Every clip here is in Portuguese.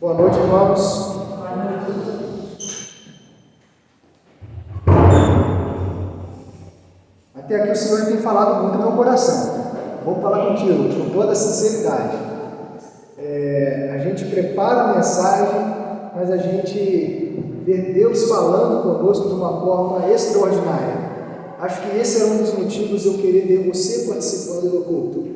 Boa noite, irmãos. Até aqui o Senhor tem falado muito no meu coração. Vou falar contigo, com toda sinceridade. A gente prepara a mensagem, mas a gente vê Deus falando conosco de uma forma extraordinária. Acho que esse é um dos motivos de eu querer ver você participando do culto.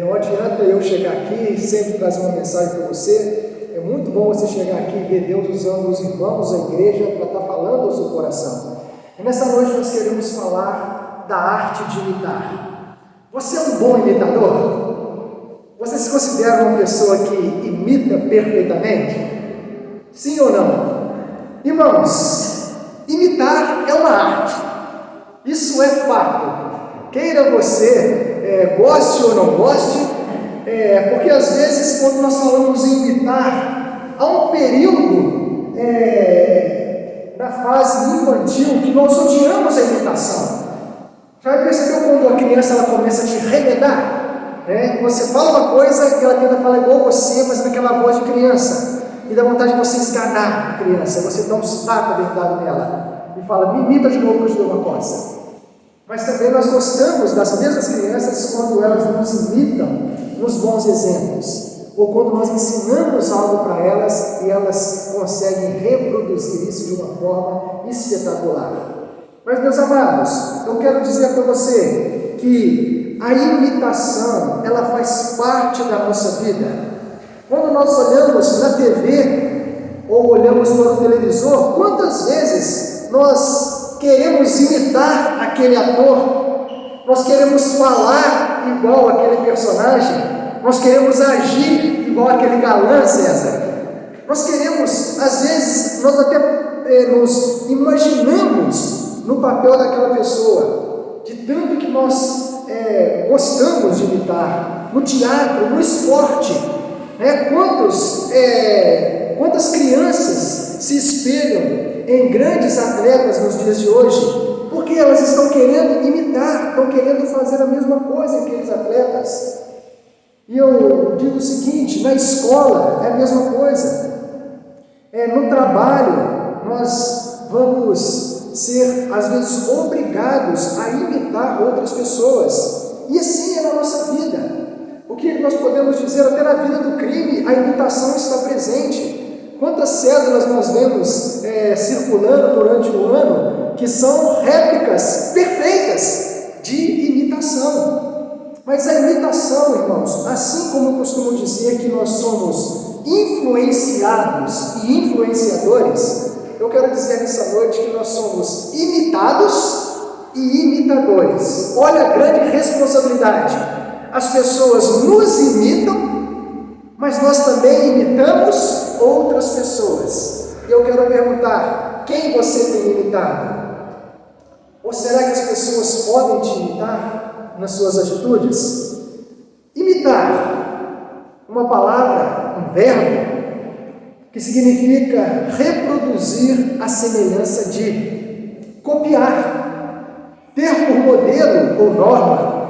Não adianta eu chegar aqui e sempre trazer uma mensagem para você. É muito bom você chegar aqui e ver Deus usando os irmãos, a igreja, para estar falando ao seu coração. E nessa noite nós queremos falar da arte de imitar. Você é um bom imitador? Você se considera uma pessoa que imita perfeitamente? Sim ou não? Irmãos, imitar é uma arte. Isso é fato. Queira você, goste ou não goste, porque às vezes quando nós falamos em imitar, há um período na fase infantil que nós odiamos a imitação. Já percebeu quando a criança ela começa a te remedar? Você fala uma coisa e ela tenta falar igual você, mas naquela voz de criança. E dá vontade de você esganar a criança. Você dá um tapa verdade nela e fala, me imita de novo que eu te dou uma coça. Mas também nós gostamos das mesmas crianças quando elas nos imitam nos bons exemplos. Ou quando nós ensinamos algo para elas e elas conseguem reproduzir isso de uma forma espetacular. Mas, meus amados, eu quero dizer para você que a imitação, ela faz parte da nossa vida. Quando nós olhamos na TV ou olhamos para o televisor, quantas vezes nós queremos imitar aquele ator, nós queremos falar igual aquele personagem, nós queremos agir igual aquele galã, César. Nós queremos, às vezes, nós até nos imaginamos no papel daquela pessoa, de tanto que nós gostamos de imitar, no teatro, no esporte, quantas crianças se espelham em grandes atletas nos dias de hoje, porque elas estão querendo imitar, estão querendo fazer a mesma coisa que aqueles atletas. E eu digo o seguinte, na escola é a mesma coisa, no trabalho nós vamos ser, às vezes, obrigados a imitar outras pessoas. E assim é na nossa vida. O que nós podemos dizer, até na vida do crime, a imitação está presente. Quantas cédulas nós vemos circulando durante o ano, que são réplicas perfeitas de imitação. Mas a imitação, irmãos, assim como eu costumo dizer que nós somos influenciados e influenciadores, eu quero dizer nessa noite que nós somos imitados e imitadores. Olha a grande responsabilidade. As pessoas nos imitam, mas nós também imitamos outras pessoas. E eu quero perguntar, quem você tem imitado? Ou será que as pessoas podem te imitar nas suas atitudes? Imitar, uma palavra, um verbo, que significa reproduzir a semelhança de, copiar, ter por modelo ou norma,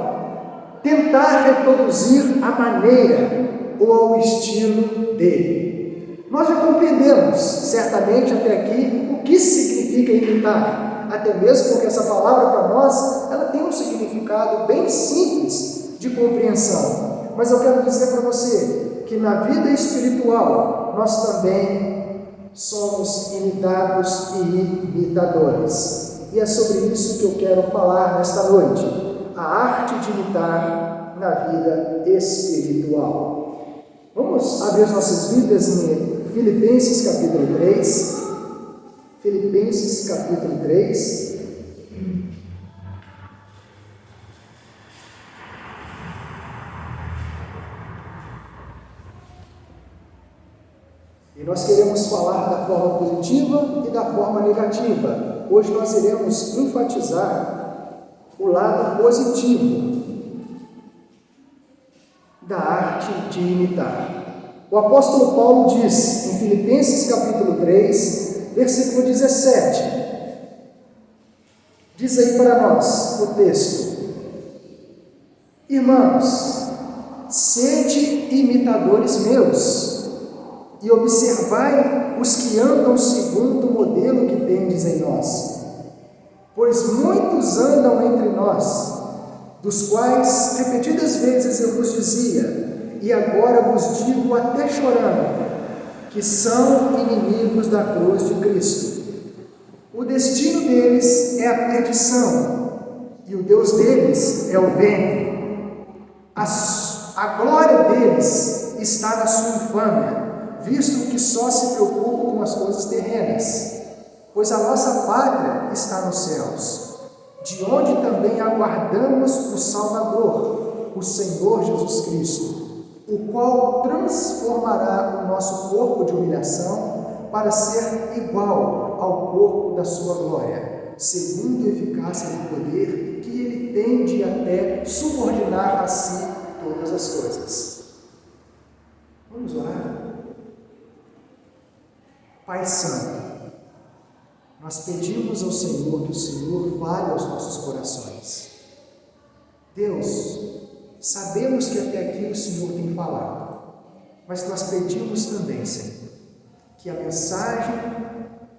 tentar reproduzir a maneira ou o estilo dele. Nós já compreendemos, certamente até aqui, o que significa imitar, até mesmo porque essa palavra para nós, ela tem um significado bem simples de compreensão. Mas eu quero dizer para você que na vida espiritual nós também somos imitados e imitadores. E é sobre isso que eu quero falar nesta noite, a arte de imitar na vida espiritual. Vamos abrir as nossas Bíblias em Filipenses capítulo 3. Filipenses capítulo 3. E nós queremos falar da forma positiva e da forma negativa. Hoje nós iremos enfatizar o lado positivo da arte de imitar. O apóstolo Paulo diz em Filipenses capítulo 3, versículo 17, diz aí para nós o texto: irmãos, sede imitadores meus, e observai os que andam segundo o modelo que tendes em nós. Pois muitos andam entre nós, dos quais repetidas vezes eu vos dizia, e agora vos digo até chorando, que são inimigos da cruz de Cristo. O destino deles é a perdição, e o Deus deles é o ventre. A glória deles está na sua infâmia, visto que só se preocupam com as coisas terrenas, pois a nossa pátria está nos céus, de onde também aguardamos o Salvador, o Senhor Jesus Cristo, o qual transformará o nosso corpo de humilhação para ser igual ao corpo da sua glória, segundo a eficácia do poder que ele tem de até subordinar a si todas as coisas. Vamos orar? Pai Santo, nós pedimos ao Senhor que o Senhor fale aos nossos corações. Deus, sabemos que até aqui o Senhor tem falado, mas nós pedimos também, Senhor, que a mensagem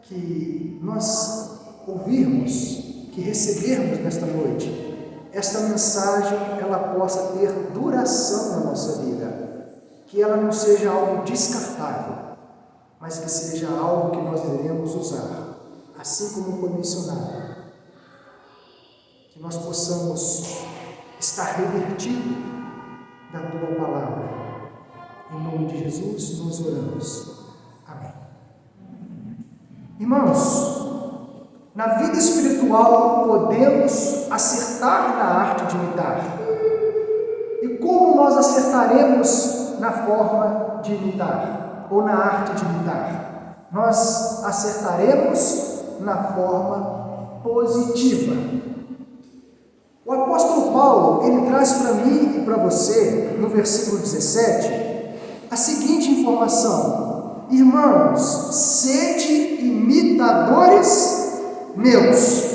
que nós ouvirmos, que recebermos nesta noite, esta mensagem ela possa ter duração na nossa vida, que ela não seja algo descartável, mas que seja algo que nós iremos usar, assim como foi mencionado, que nós possamos estar revertido da Tua Palavra. Em nome de Jesus nós oramos. Amém. Irmãos, na vida espiritual podemos acertar na arte de imitar. E como nós acertaremos na forma de imitar, ou na arte de imitar? Nós acertaremos na forma positiva. O apóstolo Paulo, ele traz para mim e para você, no versículo 17, a seguinte informação: irmãos, sede imitadores meus.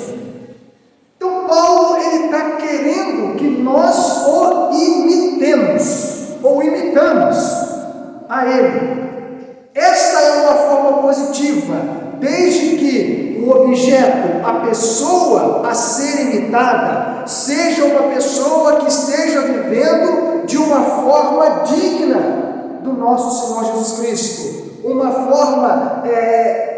Então Paulo, ele está querendo que nós o imitemos, ou imitamos a ele. Esta é uma forma positiva, desde que o objeto, a pessoa a ser imitada, seja uma pessoa que esteja vivendo de uma forma digna do nosso Senhor Jesus Cristo, uma forma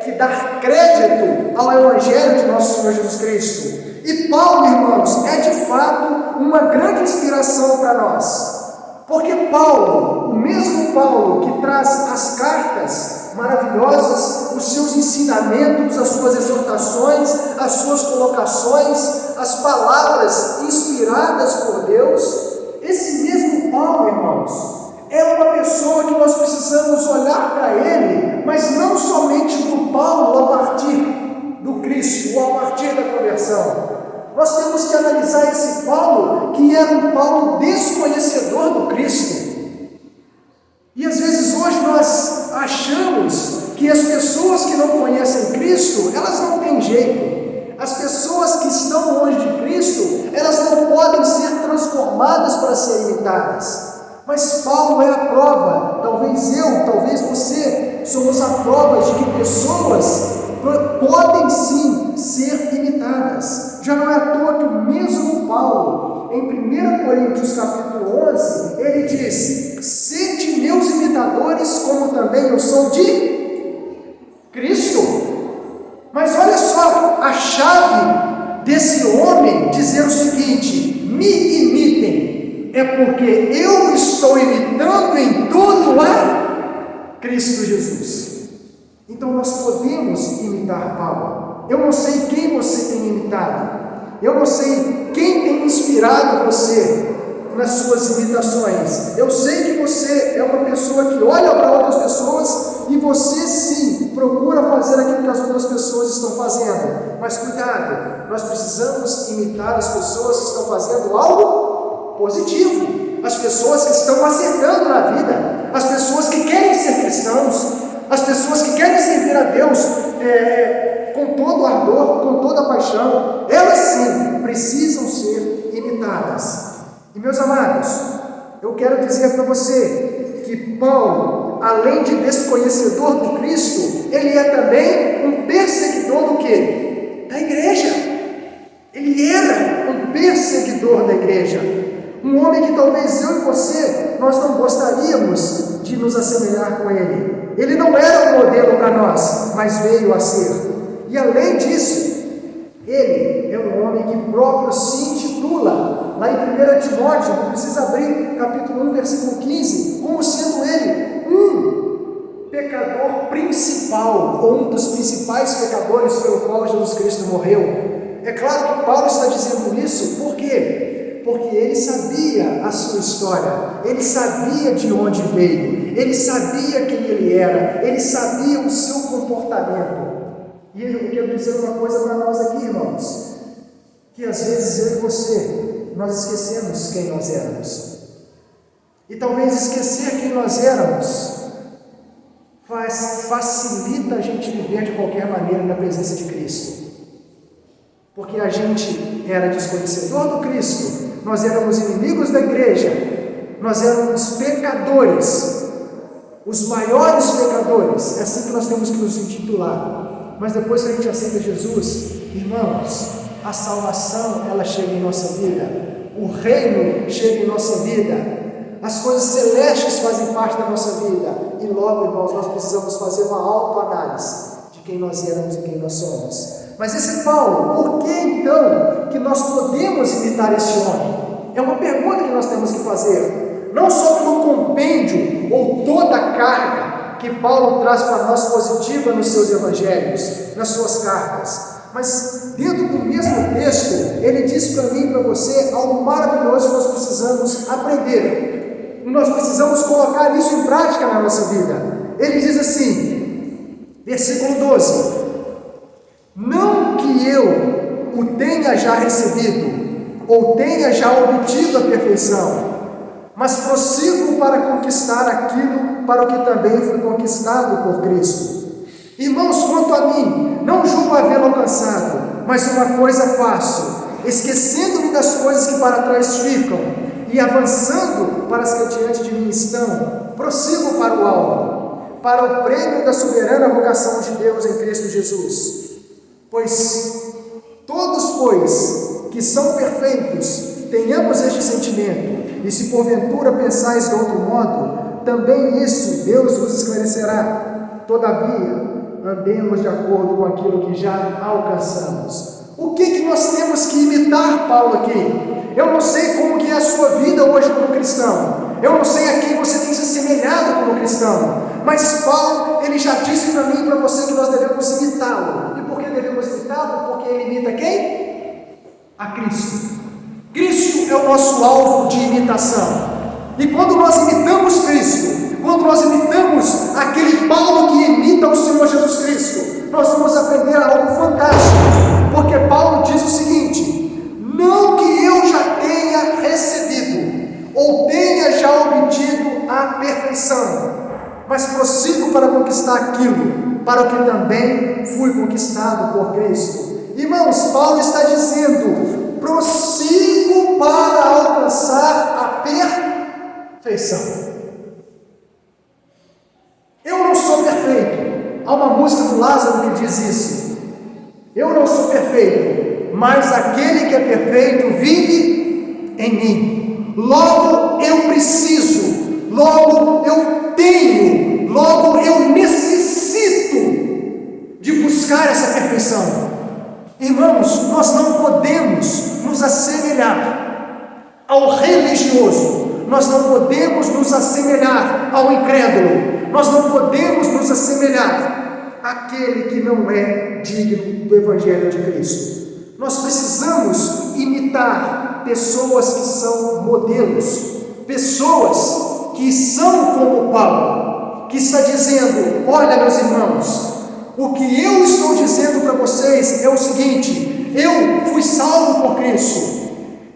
que dá crédito ao Evangelho de nosso Senhor Jesus Cristo. E Paulo, irmãos, é de fato uma grande inspiração para nós, porque Paulo, o mesmo Paulo que traz as cartas maravilhosas, os seus ensinamentos, as suas exortações, as suas colocações, as palavras inspiradas por Deus, esse mesmo Paulo, irmãos, é uma pessoa que nós precisamos olhar para ele, mas não somente do Paulo a partir do Cristo, ou a partir da conversão. Nós temos que analisar esse Paulo, que era um Paulo desconhecedor do Cristo. E às vezes hoje nós achamos que as pessoas que não conhecem Cristo, elas não têm jeito. As pessoas que estão longe de Cristo, elas não podem ser transformadas para serem imitadas. Mas Paulo é a prova, talvez eu, talvez você, somos a prova de que pessoas podem sim ser imitadas. Já não é à toa que o mesmo Paulo, em 1 Coríntios capítulo 11, ele diz: sede meus imitadores, como também eu sou de Cristo. Mas olha só, a chave desse homem dizer o seguinte: me imitem, é porque eu estou imitando em tudo a Cristo Jesus. Então nós podemos imitar Paulo. Eu não sei quem você tem imitado, eu não sei quem tem inspirado você nas suas imitações. Eu sei que você é uma pessoa que olha para outras pessoas e você sim procura fazer aquilo que as outras pessoas estão fazendo. Mas cuidado, nós precisamos imitar as pessoas que estão fazendo algo positivo, as pessoas que estão acertando na vida, as pessoas que querem ser cristãos, as pessoas que querem servir a Deus com todo o ardor, com toda a paixão. Elas sim precisam ser imitadas. E meus amados, eu quero dizer para você que Paulo, além de desconhecedor do Cristo, ele é também um perseguidor do quê? Da igreja. Ele era um perseguidor da igreja. Um homem que talvez eu e você, nós não gostaríamos de nos assemelhar com ele. Ele não era um modelo para nós, mas veio a ser. E além disso, ele é um homem que próprio se intitula, lá em 1 Timóteo, não precisa abrir, capítulo 1, versículo 15, como sendo ele um pecador principal, ou um dos principais pecadores pelo qual Jesus Cristo morreu. É claro que Paulo está dizendo isso, por quê? Porque ele sabia a sua história, ele sabia de onde veio, ele sabia quem ele era, ele sabia o seu comportamento. E eu quero dizer uma coisa para nós aqui, irmãos, que às vezes eu e você, nós esquecemos quem nós éramos. E talvez esquecer quem nós éramos facilita a gente viver de qualquer maneira na presença de Cristo. Porque a gente era desconhecedor do Cristo, nós éramos inimigos da igreja, nós éramos pecadores, os maiores pecadores, é assim que nós temos que nos intitular. Mas depois que a gente aceita Jesus, irmãos, a salvação, ela chega em nossa vida, o reino chega em nossa vida, as coisas celestes fazem parte da nossa vida, e logo, irmãos, nós precisamos fazer uma autoanálise de quem nós éramos e quem nós somos. Mas esse Paulo, por que então que nós podemos imitar este homem? É uma pergunta que nós temos que fazer, não só pelo compêndio ou toda a carga que Paulo traz para nós positiva nos seus evangelhos, nas suas cartas, mas dentro do mesmo texto, ele diz para mim e para você algo maravilhoso que nós precisamos aprender, nós precisamos colocar isso em prática na nossa vida. Ele diz assim, versículo 12: não que eu o tenha já recebido, ou tenha já obtido a perfeição, mas prossigo para conquistar aquilo para o que também fui conquistado por Cristo. Irmãos, quanto a mim, não julgo havê-lo alcançado, mas uma coisa faço, esquecendo-me das coisas que para trás ficam, e avançando para as que diante de mim estão, prossigo para o alvo, para o prêmio da soberana vocação de Deus em Cristo Jesus. Pois todos, que são perfeitos, tenhamos este sentimento, e se porventura pensais de outro modo, também isso Deus vos esclarecerá. Todavia, andemos de acordo com aquilo que já alcançamos. O que nós temos que imitar, Paulo, aqui? Eu não sei como que é a sua vida hoje como cristão, eu não sei a quem você tem se assemelhado como cristão, mas Paulo, ele já disse para mim e para você que nós devemos imitá-lo. E por que devemos imitá-lo? Porque ele imita quem? A Cristo. Cristo é o nosso alvo de imitação. E quando nós imitamos Cristo, quando nós imitamos aquele Paulo que imita o Senhor Jesus Cristo, nós vamos aprender algo fantástico, porque Paulo diz o seguinte: não que eu já tenha recebido, ou tenha já obtido a perfeição, mas prossigo para conquistar aquilo, para o que também fui conquistado por Cristo. Irmãos, Paulo está dizendo: prossigo para alcançar a perfeição. Eu não sou perfeito. Há uma música do Lázaro que diz isso. Eu não sou perfeito, mas aquele que é perfeito vive em mim. Logo eu preciso, logo eu tenho, logo eu necessito de buscar essa perfeição. Irmãos, nós não podemos nos assemelhar ao religioso, nós não podemos nos assemelhar ao incrédulo, nós não podemos nos assemelhar àquele que não é digno do Evangelho de Cristo. Nós precisamos imitar pessoas que são modelos, pessoas que são como Paulo, que está dizendo: olha, meus irmãos, o que eu estou dizendo para vocês é o seguinte: eu fui salvo por Cristo,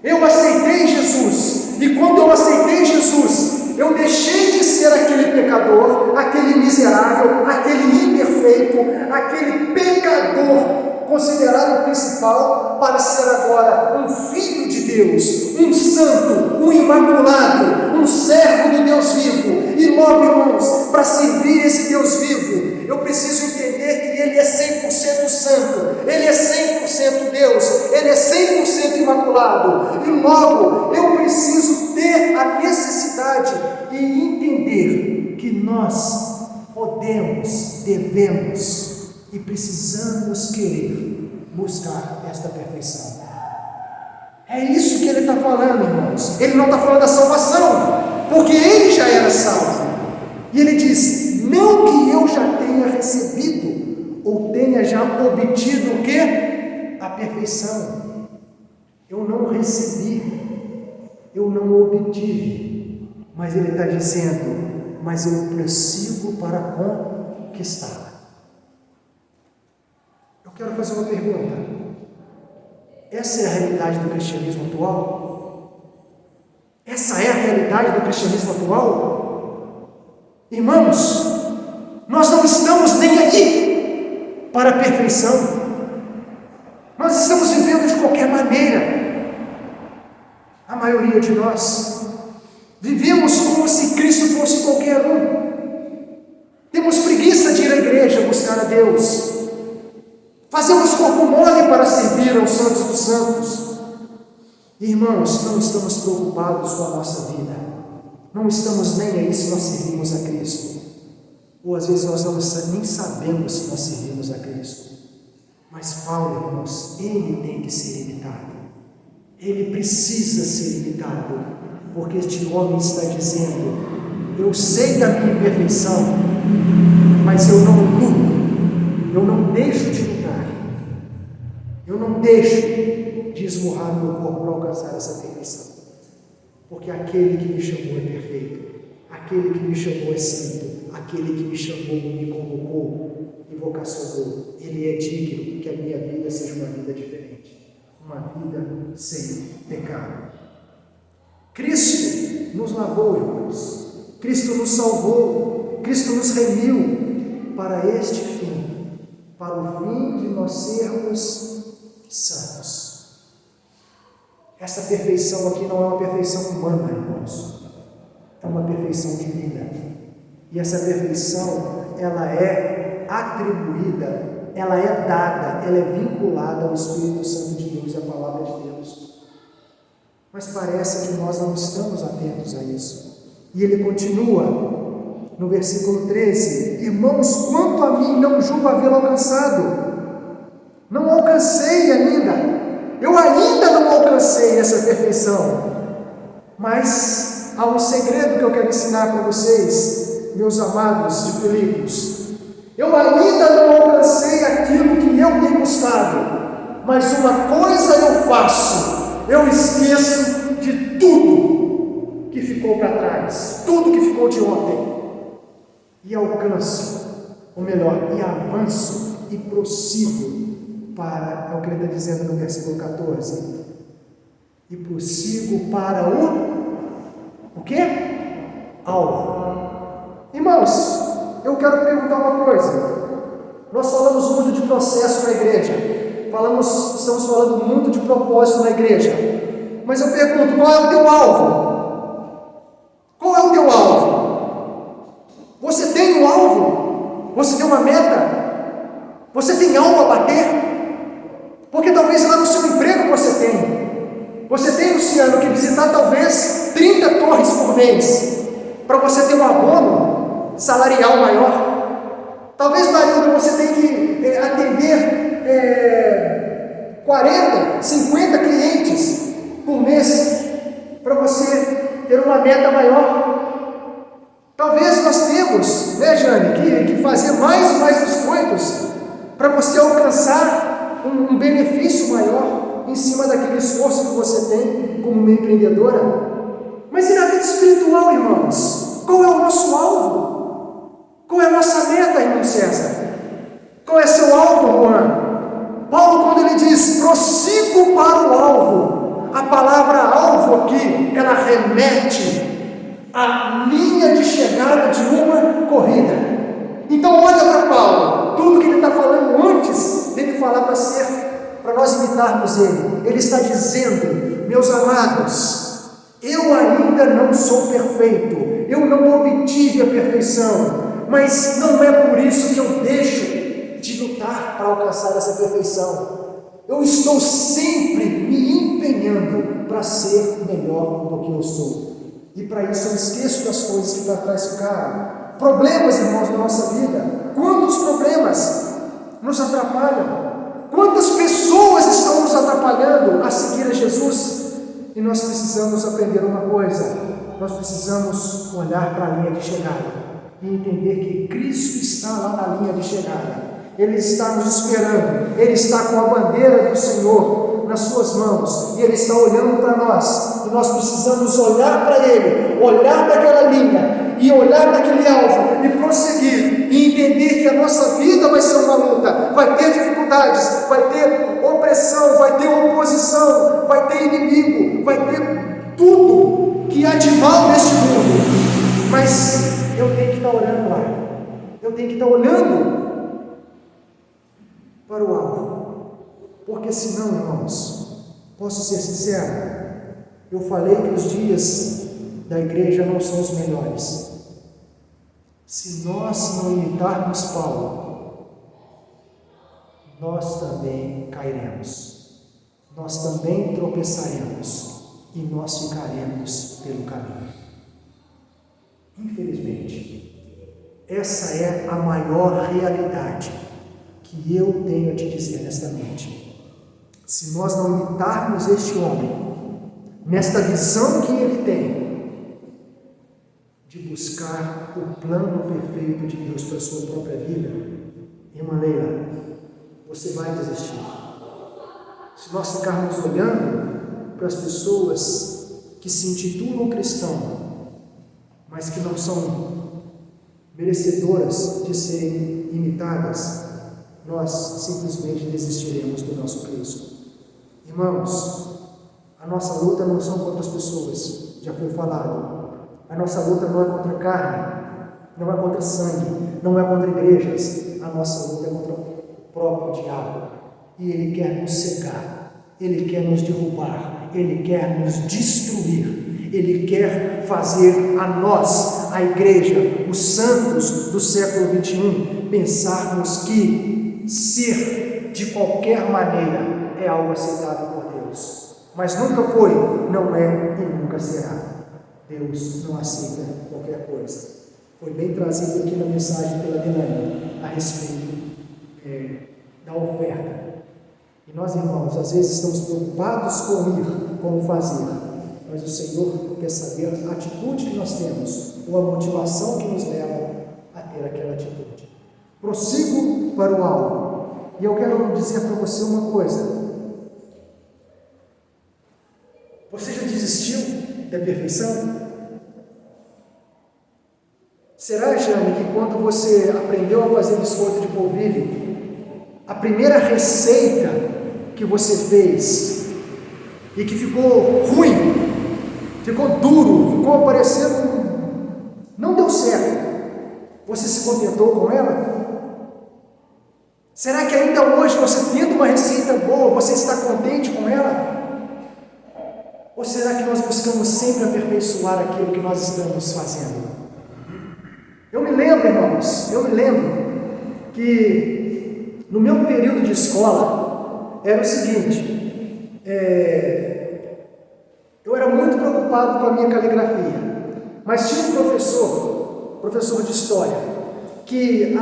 eu aceitei Jesus, e quando eu aceitei Jesus, eu deixei de ser aquele pecador, aquele miserável, aquele imperfeito, aquele pecador considerado principal, para ser agora um filho de Deus, um santo, um imaculado, um servo do Deus vivo. E logo, irmãos, para servir esse Deus vivo, eu preciso entender que Ele é 100% santo, Ele é 100% Deus, Ele é 100% imaculado. E logo, eu preciso ter a necessidade de entender que nós podemos, devemos e precisamos querer buscar esta perfeição. É isso que ele está falando, irmãos. Ele não está falando da salvação, porque ele já era salvo. E ele diz: não que eu já tenha recebido ou tenha já obtido o quê? A perfeição. Eu não recebi, eu não obtive. Mas ele está dizendo: mas eu prossigo para conquistar. Eu quero fazer uma pergunta. Essa é a realidade do cristianismo atual? Essa é a realidade do cristianismo atual? Irmãos, nós não estamos nem aí para a perfeição. Nós estamos vivendo de qualquer maneira. A maioria de nós vivemos como se Cristo fosse qualquer um. Temos preguiça de ir à igreja buscar a Deus. Fazemos corpo mole para servir aos santos dos santos. Irmãos, não estamos preocupados com a nossa vida. Não estamos nem aí se nós servimos a Cristo. Ou às vezes nós nem sabemos se nós servimos a Cristo. Mas Paulo, irmãos, ele tem que ser imitado. Ele precisa ser imitado. Porque este homem está dizendo: eu sei da minha imperfeição, mas eu não luto, eu não deixo de lutar. Eu não deixo de esmurrar o meu corpo para alcançar essa perfeição. Porque aquele que me chamou é perfeito. Aquele que me chamou é santo. Aquele que me chamou, me convocou e vocacionou. Ele é digno que a minha vida seja uma vida diferente. Uma vida sem pecado. Cristo nos lavou, irmãos. Cristo nos salvou. Cristo nos remiu para este fim. Para o fim de nós sermos santos. Essa perfeição aqui não é uma perfeição humana, irmãos. É uma perfeição divina. E essa perfeição, ela é atribuída, ela é dada, ela é vinculada ao Espírito Santo de Deus e à Palavra de Deus. Mas parece que nós não estamos atentos a isso. E ele continua no versículo 13: irmãos, quanto a mim, não julgo havê-lo alcançado. Não alcancei ainda. Eu ainda não alcancei essa perfeição. Mas há um segredo que eu quero ensinar para vocês, meus amados de Filipos. Eu ainda não alcancei aquilo que eu tenho buscado. Mas uma coisa eu faço: eu esqueço de tudo que ficou para trás, tudo que ficou de ontem, e alcanço, ou melhor, e avanço e prossigo para, é o que ele está dizendo no versículo 14, e prossigo para o quê? Alvo. Irmãos, eu quero perguntar uma coisa. Nós falamos muito de processo na igreja, estamos falando muito de propósito na igreja, mas eu pergunto: qual é o teu alvo? Qual é o teu alvo? Você tem um alvo? Você tem uma meta? Você tem algo a bater? Porque talvez lá no seu emprego você tem, Luciano, que visitar talvez 30 torres por mês, para você ter um abono salarial maior. Talvez, Marilda, você tem que atender 40, 50 clientes por mês, para você ter uma meta maior. Talvez nós temos, né, Jane, que fazer mais e mais biscoitos, para você alcançar um benefício maior em cima daquele esforço que você tem como uma empreendedora. Mas e na vida espiritual, irmãos? Qual é o nosso alvo? Qual é a nossa meta, irmão César? Qual é seu alvo, Juan? Paulo, quando ele diz prossigo para o alvo, a palavra alvo aqui, ela remete à linha de chegada de uma corrida. Então olha para Paulo, tudo que ele está falando antes dele falar para nós imitarmos ele está dizendo meus amados, eu ainda não sou perfeito, eu não obtive a perfeição, mas não é por isso que eu deixo de lutar para alcançar essa perfeição. Eu estou sempre me empenhando para ser melhor do que eu sou. E para isso eu esqueço das coisas que para trás ficaram. Problemas, irmãos, na nossa vida. Quantos problemas nos atrapalham? Quantas pessoas estão nos atrapalhando a seguir a Jesus? E nós precisamos aprender uma coisa. Nós precisamos olhar para a linha de chegada e entender que Cristo está lá na linha de chegada. Ele está nos esperando. Ele está com a bandeira do Senhor nas suas mãos, e Ele está olhando para nós, e nós precisamos olhar para Ele, olhar para aquela linha, e olhar para aquele alvo, e prosseguir, e entender que a nossa vida vai ser uma luta, vai ter dificuldades, vai ter opressão, vai ter oposição, vai ter inimigo, vai ter tudo que há de mal neste mundo, mas eu tenho que estar olhando lá, eu tenho que estar olhando para o alvo. Porque senão, irmãos, posso ser sincero, eu falei que os dias da igreja não são os melhores. Se nós não imitarmos Paulo, nós também cairemos, nós também tropeçaremos e nós ficaremos pelo caminho. Infelizmente, essa é a maior realidade que eu tenho a te dizer nesta noite. Se nós não imitarmos este homem, nesta visão que ele tem, de buscar o plano perfeito de Deus para a sua própria vida, irmã Leila, você vai desistir. Se nós ficarmos olhando para as pessoas que se intitulam cristão, mas que não são merecedoras de serem imitadas, nós simplesmente desistiremos do nosso Cristo. Irmãos, a nossa luta não são contra as pessoas, já foi falado. A nossa luta não é contra a carne, não é contra sangue, não é contra igrejas. A nossa luta é contra o próprio diabo. E ele quer nos cegar, ele quer nos derrubar, ele quer nos destruir, ele quer fazer a nós, a igreja, os santos do século 21, pensarmos que ser de qualquer maneira é algo aceitável por Deus, mas nunca foi, não é e nunca será. Deus não aceita qualquer coisa. Foi bem trazido aqui na mensagem pela Delane a respeito da oferta. E nós, irmãos, às vezes estamos preocupados com ir, com fazer, mas o Senhor quer saber a atitude que nós temos, ou a motivação que nos leva a ter aquela atitude. Prossigo para o alvo. E eu quero dizer para você uma coisa. Você já desistiu da perfeição? Será, Jane, que quando você aprendeu a fazer biscoito de polvilho, a primeira receita que você fez e que ficou ruim, ficou duro, ficou parecendo, não deu certo, você se contentou com ela? Será que ainda hoje você tendo uma receita boa, você está contente com ela? Ou será que nós buscamos sempre aperfeiçoar aquilo que nós estamos fazendo? Eu me lembro, irmãos, que no meu período de escola era o seguinte, eu era muito preocupado com a minha caligrafia, mas tinha um professor de história, que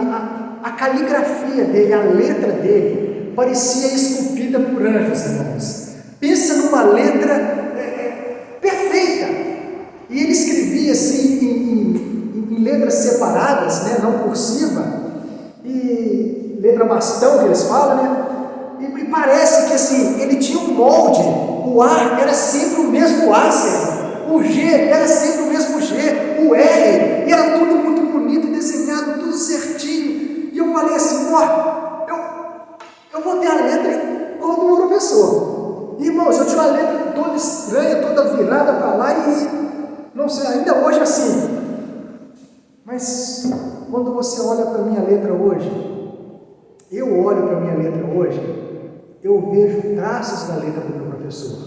a caligrafia dele, a letra dele, parecia esculpida por anjos, irmãos. Pensa numa letra perfeita, e ele escrevia assim em letras separadas, né, não cursiva, e letra bastão que eles falam, né, e parece que assim, ele tinha um molde, o A era sempre o mesmo A, o G era sempre o mesmo G, o R, e era tudo muito bonito, desenhado, tudo certinho, e eu falei assim, eu vou ter a letra igual do meu professor. Irmãos, eu tinha uma letra toda estranha, toda virada para lá e não sei, ainda hoje é assim. Mas quando você olha para a minha letra hoje, eu olho para a minha letra hoje, eu vejo traços da letra do meu professor.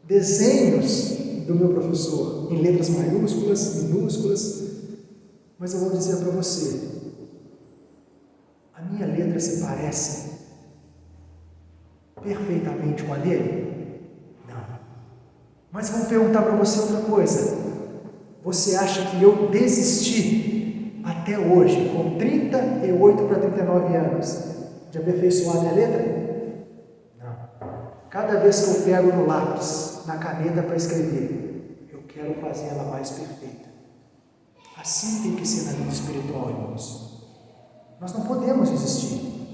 desenhos do meu professor em letras maiúsculas, minúsculas, mas eu vou dizer para você, a minha letra se parece perfeitamente com a dele? Não. Mas vou perguntar para você outra coisa. Você acha que eu desisti até hoje, com 38 para 39 anos, de aperfeiçoar a minha letra? Não. Cada vez que eu pego no lápis, na caneta para escrever, eu quero fazer ela mais perfeita. Assim tem que ser na vida espiritual, irmãos. Nós não podemos desistir.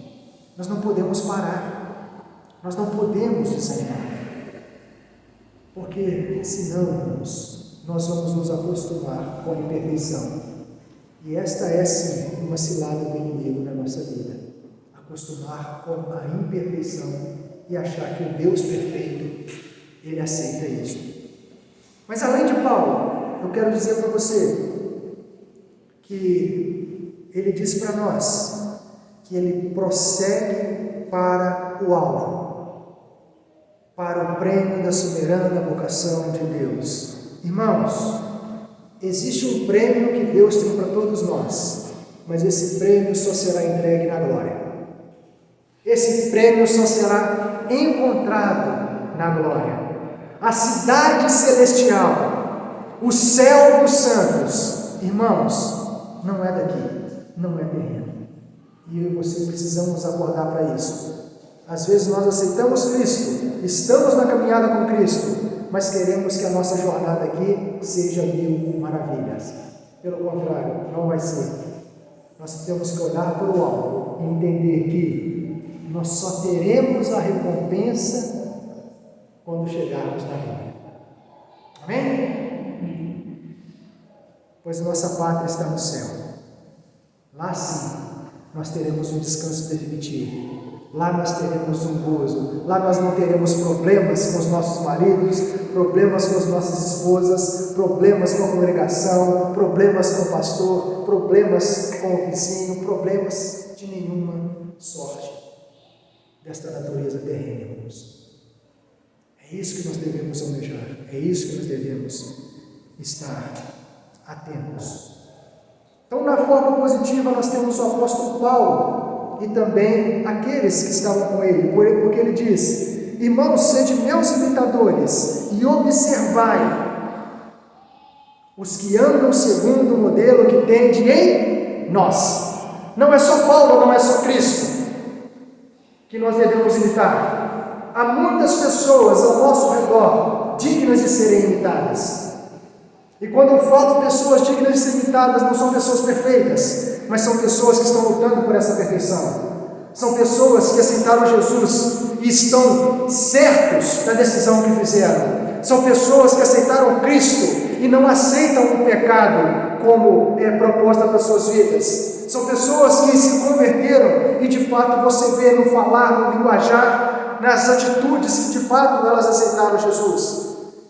Nós não podemos parar. Nós não podemos desanimar. Porque senão, irmãos, nós vamos nos acostumar com a imperfeição. E esta é sim uma cilada do inimigo na nossa vida. Acostumar com a imperfeição e achar que o Deus perfeito, Ele aceita isso. Mas além de Paulo, eu quero dizer para você que ele diz para nós que ele prossegue para o alvo, para o prêmio da soberana vocação de Deus. Irmãos, existe um prêmio que Deus tem para todos nós, mas esse prêmio só será entregue na glória. Esse prêmio só será encontrado na glória. A cidade celestial, o céu dos santos, irmãos, não é daqui, não é terreno. E eu e você precisamos acordar para isso. Às vezes nós aceitamos Cristo, estamos na caminhada com Cristo, mas queremos que a nossa jornada aqui seja 1000 maravilhas. Pelo contrário, não vai ser. Nós temos que olhar para o alto e entender que nós só teremos a recompensa quando chegarmos na glória. Amém? Pois nossa pátria está no céu. Lá sim, nós teremos um descanso definitivo. Lá nós teremos um gozo. Lá nós não teremos problemas com os nossos maridos, problemas com as nossas esposas, problemas com a congregação, problemas com o pastor, problemas com o vizinho, problemas de nenhuma sorte desta natureza terrena, irmãos. É isso que nós devemos almejar, é isso que nós devemos estar atentos. Então, na forma positiva, nós temos o apóstolo Paulo e também aqueles que estavam com ele, porque ele diz: irmãos, sede meus imitadores e observai os que andam segundo o modelo que tende em nós. Não é só Paulo, não é só Cristo que nós devemos imitar. Há muitas pessoas ao nosso redor dignas de serem imitadas. E quando eu falo de pessoas dignas de serem imitadas, não são pessoas perfeitas, mas são pessoas que estão lutando por essa perfeição. São pessoas que aceitaram Jesus e estão certos da decisão que fizeram. São pessoas que aceitaram Cristo e não aceitam o pecado como proposta para suas vidas. São pessoas que se converteram e de fato você vê no falar, no linguajar, nas atitudes que de fato elas aceitaram Jesus.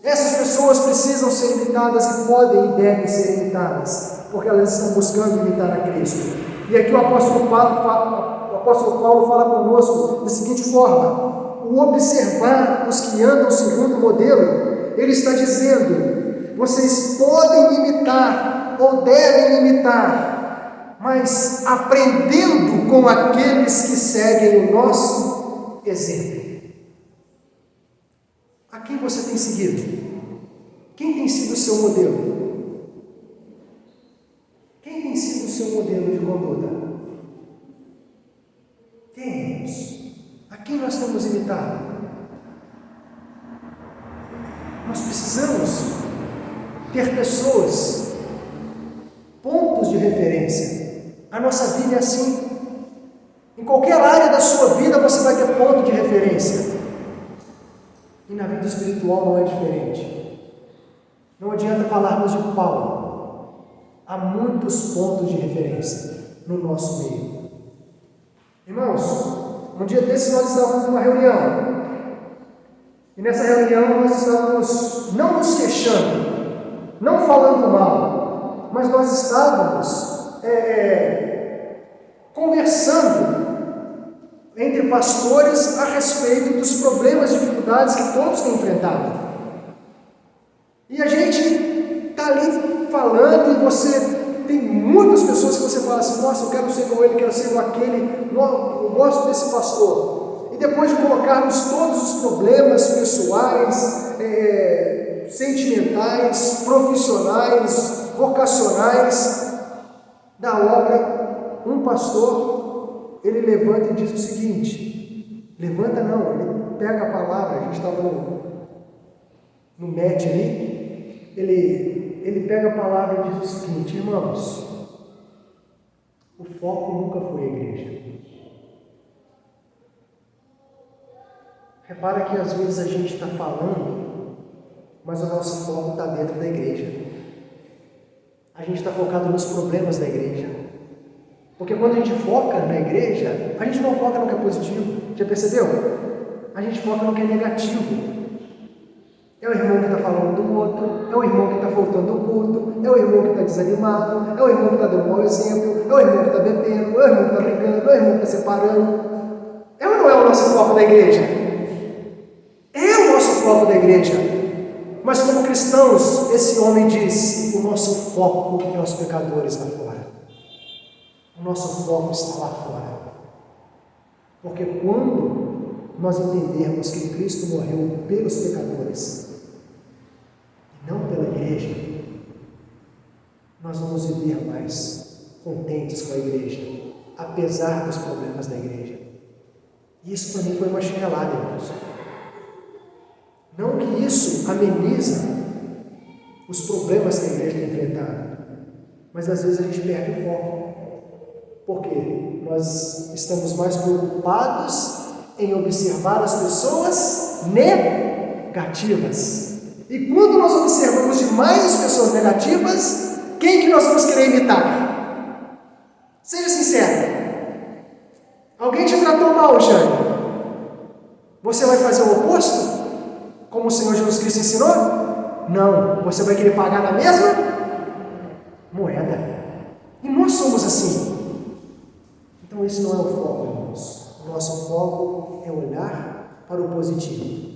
Essas pessoas precisam ser imitadas e podem e devem ser imitadas, porque elas estão buscando imitar a Cristo. E aqui o apóstolo Paulo fala conosco da seguinte forma: o observar os que andam segundo o modelo, ele está dizendo, vocês podem imitar ou devem imitar, mas aprendendo com aqueles que seguem o nosso exemplo. A quem você tem seguido? Quem tem sido o seu modelo? Quem tem sido o seu modelo de conduta? Quem? A quem nós temos imitado? Nós precisamos ter pessoas, pontos de referência. A nossa vida é assim. Em qualquer área da sua vida você vai ter ponto de referência. E na vida espiritual não é diferente. Não adianta falarmos de Paulo. Há muitos pontos de referência no nosso meio. Irmãos, um dia desses nós estávamos numa reunião. E nessa reunião nós estávamos não nos queixando, não falando mal, mas nós estávamos conversando entre pastores a respeito dos problemas e dificuldades que todos têm enfrentado. E a gente está ali falando e você tem muitas pessoas que você fala assim, nossa, eu quero ser como ele, quero ser como aquele, eu gosto desse pastor. E depois de colocarmos todos os problemas pessoais, sentimentais, profissionais, vocacionais da obra, um pastor, ele levanta e diz o seguinte, levanta não, ele pega a palavra, a gente estava no match ali, ele pega a palavra e diz o seguinte, irmãos, o foco nunca foi a igreja. Repara que às vezes a gente está falando, mas o nosso foco está dentro da igreja. A gente está focado nos problemas da igreja. Porque quando a gente foca na igreja, a gente não foca no que é positivo. Já percebeu? A gente foca no que é negativo. É o irmão que está falando do outro, é o irmão que está faltando o culto, é o irmão que está desanimado, é o irmão que está dando um mau exemplo, é o irmão que está bebendo, é o irmão que está brincando, é o irmão que está separando. É ou não é o nosso foco da igreja? É o nosso foco da igreja. Mas como cristãos, esse homem disse, o nosso foco é os pecadores lá fora. O nosso foco está lá fora. Porque quando nós entendermos que Cristo morreu pelos pecadores, e não pela igreja, nós vamos viver mais contentes com a igreja, apesar dos problemas da igreja. E isso para mim foi uma chinelada, irmãos. Não que isso ameniza os problemas que a igreja tem enfrentado, mas às vezes a gente perde o foco. Por quê? Nós estamos mais preocupados em observar as pessoas negativas. E quando nós observamos demais as pessoas negativas, quem que nós vamos querer imitar? Seja sincero. Alguém te tratou mal, Jane? Você vai fazer o oposto? Como o Senhor Jesus Cristo ensinou? Não. Você vai querer pagar na mesma moeda. E nós somos assim. Então esse não é o foco, irmãos. O nosso foco é olhar para o positivo.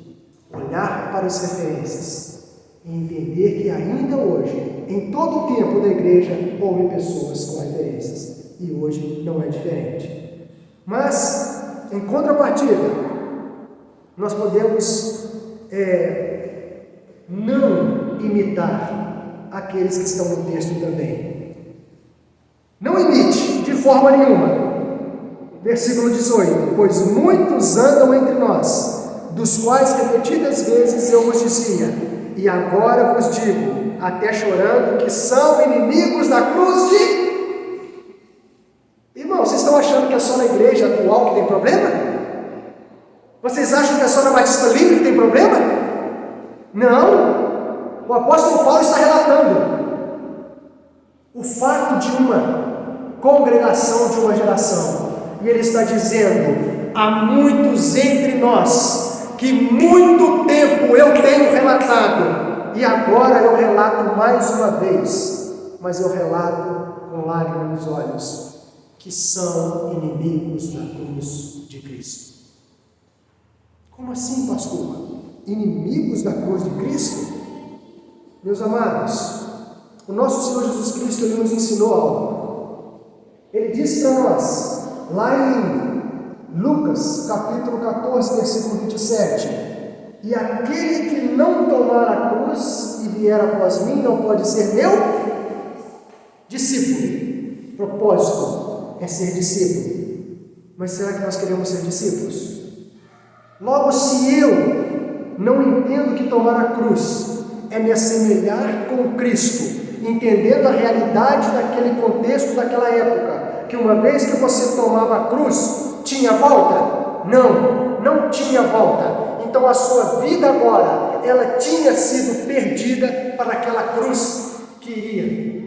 Olhar para as referências. E entender que ainda hoje, em todo o tempo da igreja, houve pessoas com referências. E hoje não é diferente. Mas, em contrapartida, nós podemos não imitar aqueles que estão no texto também. Não imite de forma nenhuma. Versículo 18: pois muitos andam entre nós, dos quais repetidas vezes eu vos dizia, e agora vos digo, até chorando, que são inimigos da cruz de... Irmão, vocês estão achando que é só na igreja atual que tem problema? Vocês acham que é só na Batista Livre que tem problema? Não. O apóstolo Paulo está relatando o fato de uma congregação de uma geração. E ele está dizendo, há muitos entre nós, que muito tempo eu tenho relatado, e agora eu relato mais uma vez, mas eu relato com lágrimas nos olhos, que são inimigos da cruz de Cristo. Como assim, pastor? Inimigos da cruz de Cristo? Meus amados, o nosso Senhor Jesus Cristo, Ele nos ensinou algo. Ele disse para nós, lá em Lucas, capítulo 14, versículo 27, e aquele que não tomar a cruz e vier após mim, não pode ser meu discípulo. Propósito é ser discípulo. Mas será que nós queremos ser discípulos? Logo, se eu não entendo que tomar a cruz é me assemelhar com Cristo, entendendo a realidade daquele contexto, daquela época, que uma vez que você tomava a cruz, tinha volta? Não, não tinha volta. Então a sua vida agora, ela tinha sido perdida para aquela cruz que iria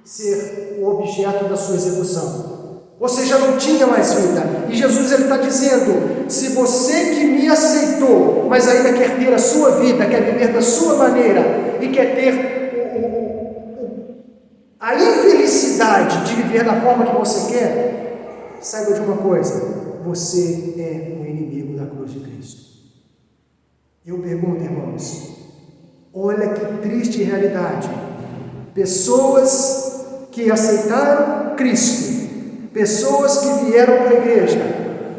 ser o objeto da sua execução. Você já não tinha mais vida. E Jesus ele está dizendo, se você que me aceitou, mas ainda quer ter a sua vida, quer viver da sua maneira, e quer ter a infelicidade de viver da forma que você quer, saiba de uma coisa, você é um inimigo da cruz de Cristo. Eu pergunto, irmãos, Olha que triste realidade. Pessoas que aceitaram Cristo, pessoas que vieram para a igreja,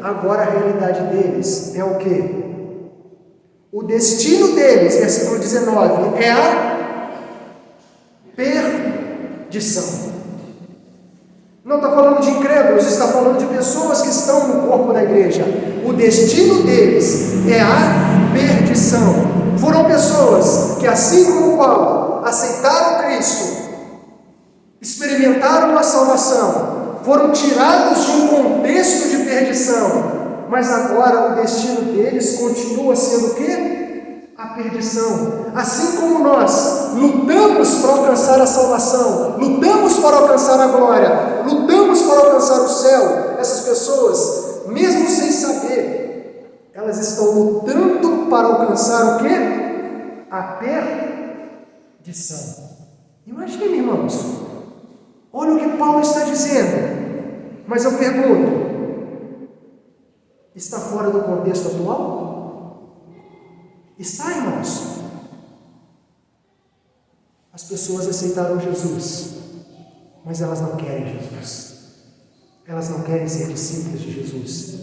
agora a realidade deles é o quê? O destino deles, versículo 19, é a perdição. Não está falando de incrédulos, está falando de pessoas que estão no corpo da igreja. O destino deles é a perdição. Foram pessoas que, assim como Paulo, aceitaram Cristo, experimentaram a salvação, foram tirados de um contexto de perdição, mas agora o destino deles continua sendo o quê? A perdição. Assim como nós lutamos para alcançar a salvação, lutamos para alcançar a glória, lutamos para alcançar o céu, essas pessoas, mesmo sem saber, elas estão lutando para alcançar o quê? A perdição. Imagine, irmãos, olha o que Paulo está dizendo, mas eu pergunto, está fora do contexto atual? Está, irmãos? As pessoas aceitaram Jesus, mas elas não querem Jesus. Elas não querem ser discípulos de Jesus.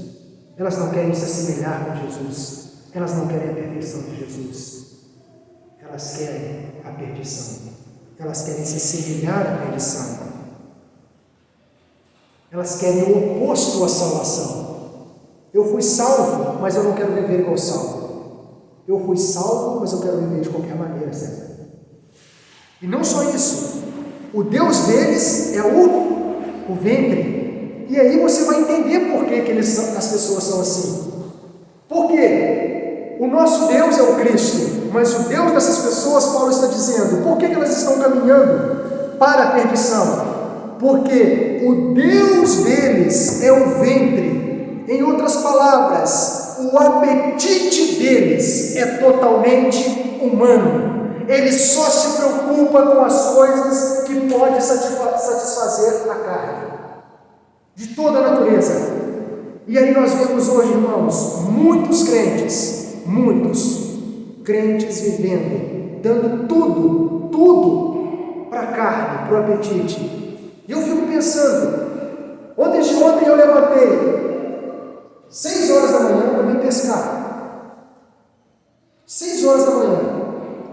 Elas não querem se assemelhar com Jesus. Elas não querem a perfeição de Jesus. Elas querem a perdição. Elas querem se assemelhar à perdição. Elas querem o oposto à salvação. Eu fui salvo, mas eu não quero viver igual salvo. Eu fui salvo, mas eu quero viver de qualquer maneira, César. E não só isso. O Deus deles é o ventre. E aí você vai entender por que as pessoas são assim. Por quê? O nosso Deus é o Cristo, mas o Deus dessas pessoas, Paulo está dizendo, por que elas estão caminhando para a perdição? Porque o Deus deles é o ventre. Em outras palavras, o apetite deles é totalmente humano. Ele só se preocupa com as coisas que podem satisfazer a carne, de toda a natureza. E aí nós vemos hoje, irmãos, muitos crentes vivendo, dando tudo para a carne, para o apetite. E eu fico pensando, ontem eu levantei 6 horas da manhã para vir pescar. 6 horas da manhã.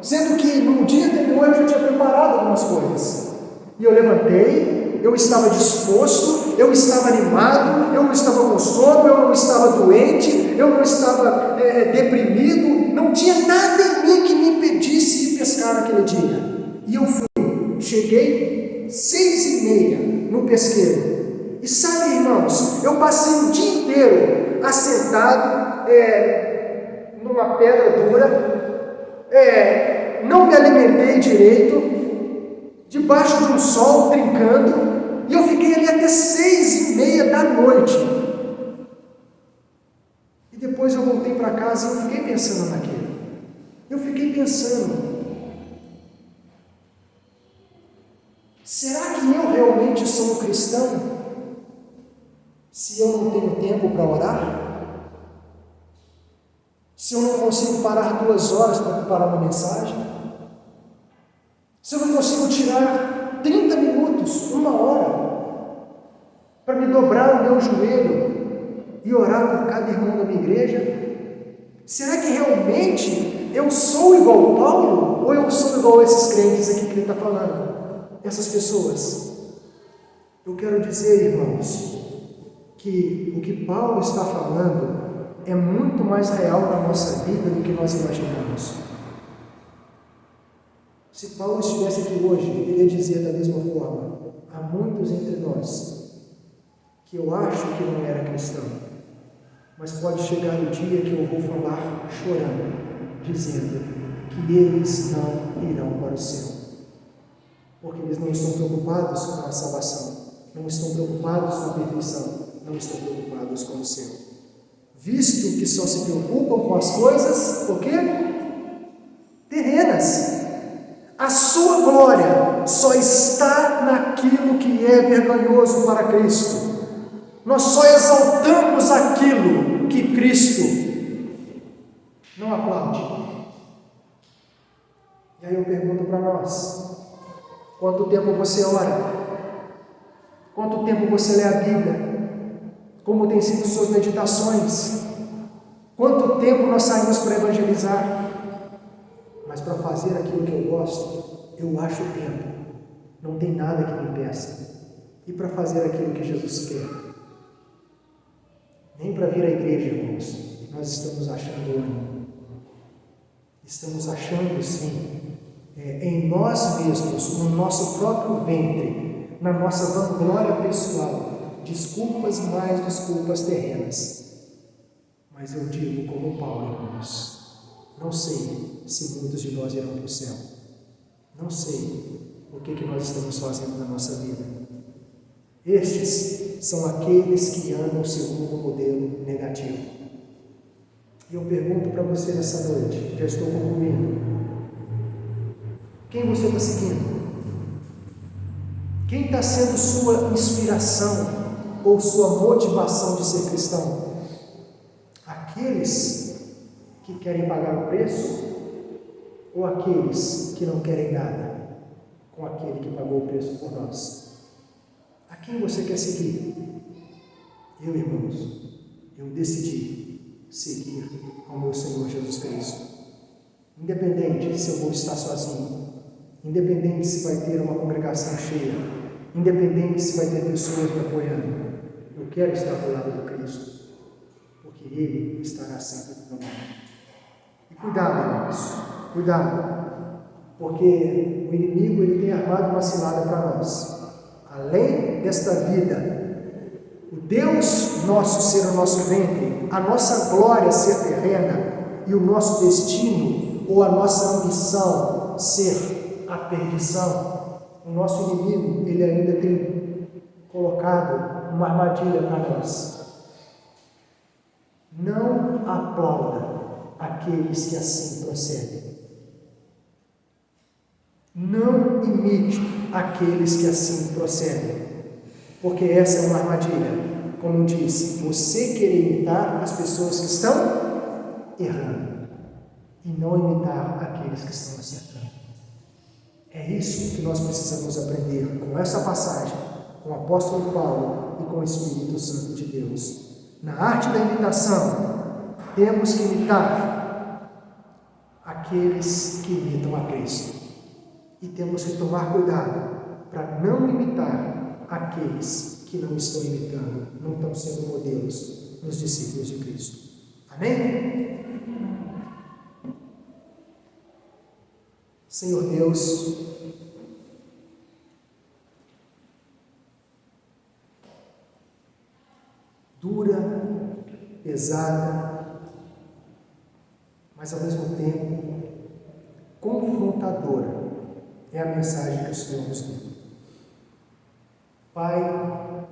Sendo que no dia anterior eu já tinha preparado algumas coisas. E eu levantei, eu estava disposto, eu estava animado, eu não estava com sono, eu não estava doente, eu não estava deprimido, não tinha nada em mim que me impedisse de pescar naquele dia. E eu fui, cheguei 6h30 no pesqueiro. E sabe, irmãos, eu passei o dia inteiro assentado numa pedra dura, não me alimentei direito, debaixo de um sol trincando, e eu fiquei ali até 6h30 da noite. E depois eu voltei para casa e eu fiquei pensando naquilo. Eu fiquei pensando, será que eu realmente sou um cristão? Se eu não tenho tempo para orar? Se eu não consigo parar 2 horas para preparar uma mensagem? Se eu não consigo tirar 30 minutos, 1 hora, para me dobrar o meu joelho e orar por cada irmão da minha igreja? Será que realmente eu sou igual ao Paulo? Ou eu sou igual a esses crentes aqui que ele está falando? Essas pessoas? Eu quero dizer, irmãos, que o que Paulo está falando é muito mais real na nossa vida do que nós imaginamos. Se Paulo estivesse aqui hoje, ele ia dizer da mesma forma: há muitos entre nós que eu acho que não era cristão, mas pode chegar o dia que eu vou falar chorando, dizendo que eles não irão para o céu, porque eles não estão preocupados com a salvação, não estão preocupados com a perfeição, não estão preocupados com o céu, visto que só se preocupam com as coisas, o quê? Terrenas. A sua glória só está naquilo que é vergonhoso para Cristo. Nós só exaltamos aquilo que Cristo não aplaude. E aí eu pergunto para nós: quanto tempo você ora? Quanto tempo você lê a Bíblia? Como tem sido suas meditações? Quanto tempo nós saímos para evangelizar? Mas para fazer aquilo que eu gosto, eu acho tempo. Não tem nada que me impeça. E para fazer aquilo que Jesus quer? Nem para vir à igreja, irmãos, nós estamos achando ânimo. Estamos achando, sim, em nós mesmos, no nosso próprio ventre, na nossa vanglória pessoal, desculpas e mais desculpas terrenas. Mas eu digo como Paulo, irmãos, não sei se muitos de nós irão para o céu. Não sei o que nós estamos fazendo na nossa vida. Estes são aqueles que andam segundo o modelo negativo. E eu pergunto para você nessa noite, já estou concluindo: quem você está seguindo? Quem está sendo sua inspiração ou sua motivação de ser cristão? Aqueles que querem pagar o preço ou aqueles que não querem nada com aquele que pagou o preço por nós? A quem você quer seguir? Eu, irmãos, eu decidi seguir ao meu Senhor Jesus Cristo. Independente se eu vou estar sozinho, independente se vai ter uma congregação cheia, independente se vai ter pessoas me apoiando, eu quero estar do lado do Cristo, porque Ele estará sempre do meu lado. E cuidado, irmãos, cuidado, porque o inimigo ele tem armado uma cilada para nós. Além desta vida, o Deus nosso ser o nosso ventre, a nossa glória ser terrena e o nosso destino ou a nossa ambição ser a perdição, o nosso inimigo ele ainda tem colocado uma armadilha para nós. Não aplauda aqueles que assim procedem. Não imite aqueles que assim procedem, porque essa é uma armadilha. Como eu disse, você querer imitar as pessoas que estão errando e não imitar aqueles que estão acertando. É isso que nós precisamos aprender com essa passagem, com o apóstolo Paulo e com o Espírito Santo de Deus. Na arte da imitação, temos que imitar aqueles que imitam a Cristo. E temos que tomar cuidado para não imitar aqueles que não estão imitando, não estão sendo modelos nos discípulos de Cristo. Amém? Senhor Deus, dura, pesada, mas ao mesmo tempo confrontadora é a mensagem que o Senhor nos deu. Pai,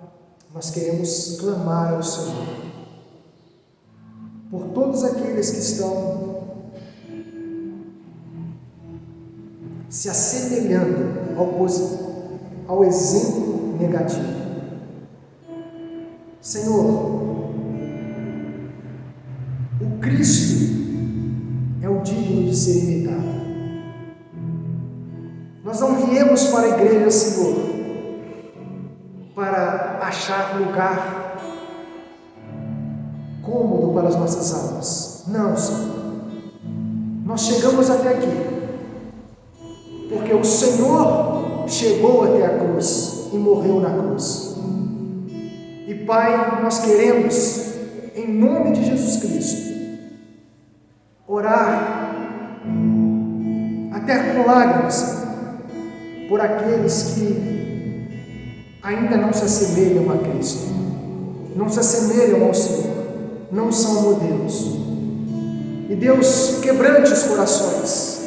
nós queremos clamar ao Senhor por todos aqueles que estão se assemelhando ao exemplo negativo. Senhor, o Cristo é o digno de ser imitado. Nós não viemos para a igreja, Senhor, para achar lugar cômodo para as nossas almas. Não, Senhor. Nós chegamos até aqui porque o Senhor chegou até a cruz e morreu na cruz. E Pai, nós queremos, em nome de Jesus Cristo, orar até com lágrimas por aqueles que ainda não se assemelham a Cristo, não se assemelham ao Senhor, não são modelos. E Deus, quebrante os corações,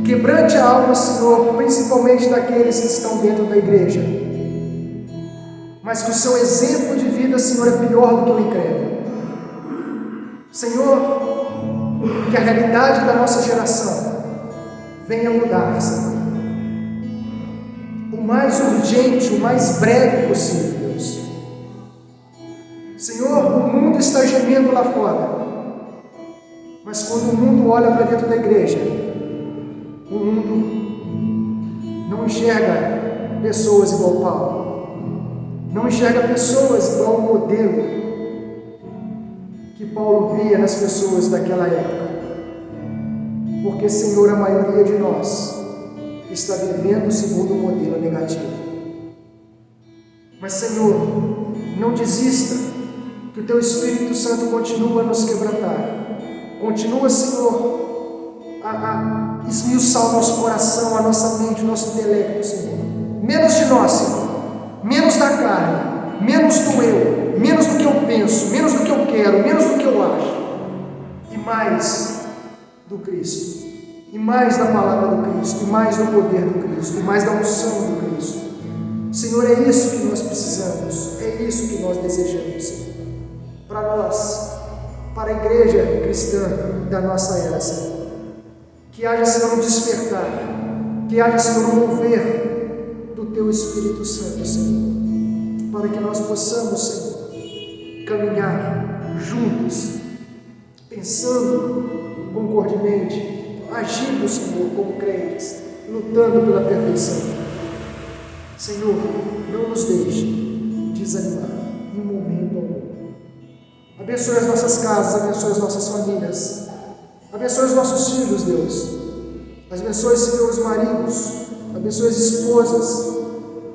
quebrante a alma, Senhor, principalmente daqueles que estão dentro da igreja, mas que o seu exemplo de vida, Senhor, é pior do que o incrédulo. Senhor, que a realidade da nossa geração venha mudar, Senhor, o mais urgente, o mais breve possível, Deus. Senhor, o mundo está gemendo lá fora, mas quando o mundo olha para dentro da igreja, O mundo não enxerga pessoas igual Paulo, não enxerga pessoas igual o modelo que Paulo via nas pessoas daquela época, porque, Senhor, a maioria de nós está vivendo segundo um modelo negativo. Mas, Senhor, não desista, que o Teu Espírito Santo continua a nos quebrantar, continua, Senhor, a esmiuçar o nosso coração, a nossa mente, o nosso intelecto, Senhor. Menos de nós, Senhor, menos da carne, menos do eu, menos do que eu penso, menos do que eu quero, menos do que eu acho, e mais do Cristo, e mais da palavra do Cristo, e mais do poder do Cristo, e mais da unção do Cristo. Senhor, é isso que nós precisamos, é isso que nós desejamos, Senhor, para nós, para a igreja cristã da nossa era, Senhor. Que haja, Senhor, um despertar, que haja, Senhor, um mover do Teu Espírito Santo, Senhor, para que nós possamos, Senhor, caminhar juntos, pensando concordemente, agindo, Senhor, como crentes, lutando pela perfeição. Senhor, não nos deixe desanimar em momento algum. Abençoe as nossas casas, abençoe as nossas famílias, abençoe os nossos filhos, Deus. Abençoe, Senhor, os maridos, abençoe as esposas,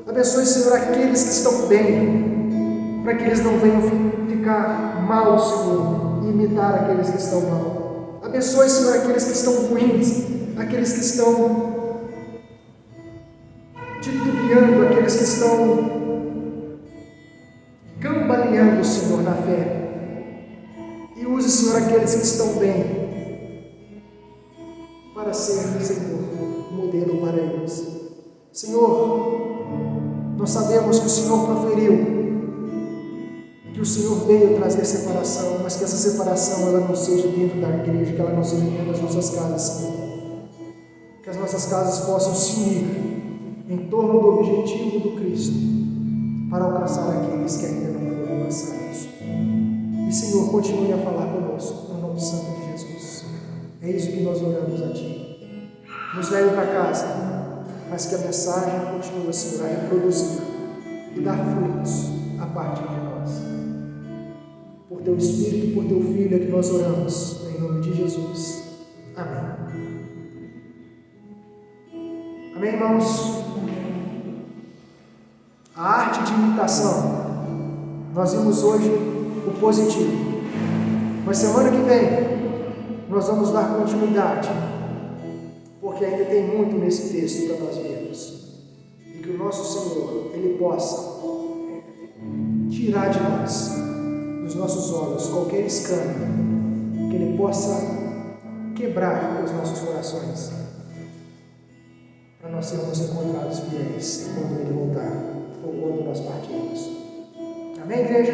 abençoe, Senhor, aqueles que estão bem, para que eles não venham ficar mal, Senhor, e imitar aqueles que estão mal. Abençoe, Senhor, aqueles que estão ruins, aqueles que estão titubeando, aqueles que estão cambaleando, Senhor, na fé. E use, Senhor, aqueles que estão bem, para ser, Senhor, modelo para eles. Senhor, nós sabemos que o Senhor proferiu, que o Senhor veio trazer separação, mas que essa separação ela não seja dentro da igreja, que ela não seja dentro das nossas casas, Senhor. Que as nossas casas possam se unir em torno do objetivo do Cristo, para alcançar aqueles que ainda não foram alcançados. E, Senhor, continue a falar conosco, no nome santo de Jesus. É isso que nós oramos a Ti. Nos leve para casa, mas que a mensagem continue, Senhor, a reproduzir e dar frutos a partir de nós. Por Teu Espírito e por Teu Filho é que nós oramos, em nome de Jesus. Amém. Amém, irmãos? A arte de imitação. Nós vimos hoje o positivo. Mas semana que vem nós vamos dar continuidade, porque ainda tem muito nesse texto para nós vermos. E que o nosso Senhor, Ele possa tirar de nós, dos nossos olhos, qualquer escândalo, que Ele possa quebrar os nossos corações, para nós sermos encontrados fiéis quando Ele voltar, ou quando nós partirmos. Amém, igreja?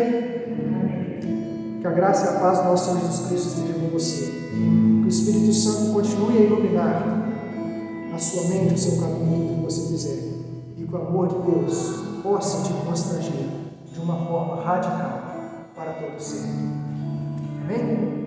Que a graça e a paz do nosso Senhor Jesus Cristo esteja com você. Que o Espírito Santo continue a iluminar a sua mente, o seu caminho, o que você fizer. E que o amor de Deus possa te constranger de uma forma radical para todo sempre. Amém?